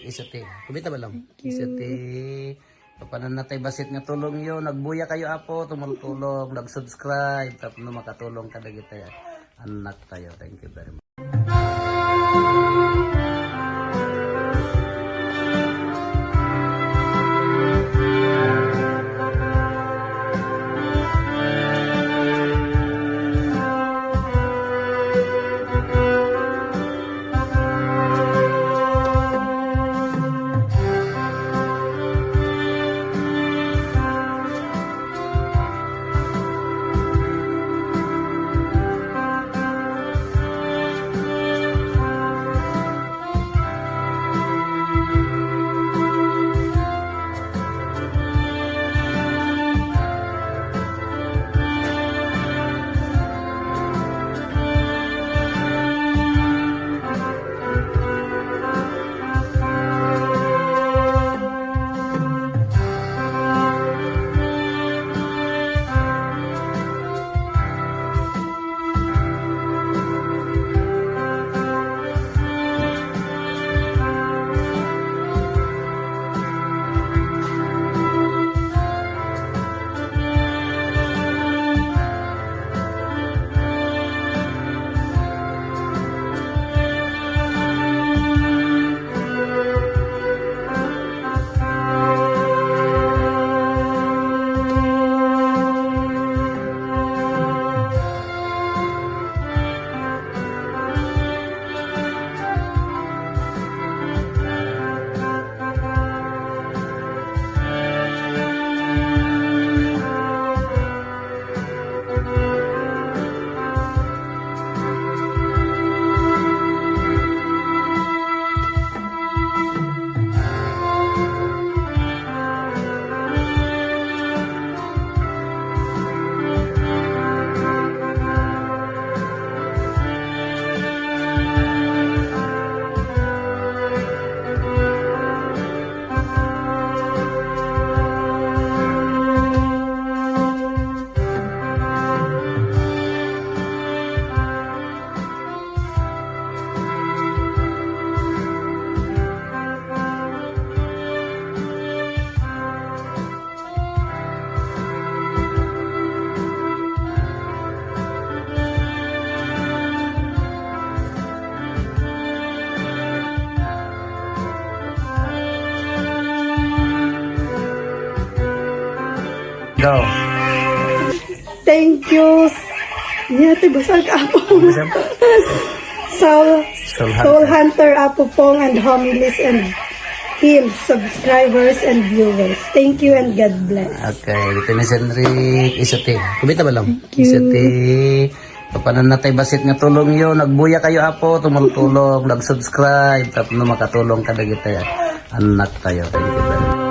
isati. Kumita ba lang? Isati. Papanan natay basit nga tulong yun. Nagbuya kayo apo, tumulong, nag-subscribe, tapos no makatulong ka na kita. Anak tayo. Thank you very much. Go. Thank you. Yate, basag apo. Soul Hunter Apo Pong and Homilies and hymns, subscribers and viewers. Thank you and God bless. Okay, dito ni Senrik isati. Kumita ba lang? Thank you. Isati. Papanan natay basit nga tulong yun. Nagbuya kayo apo, tumulong, nag-subscribe, tapos no makatulong ka na kita. Anak tayo. Thank you very much.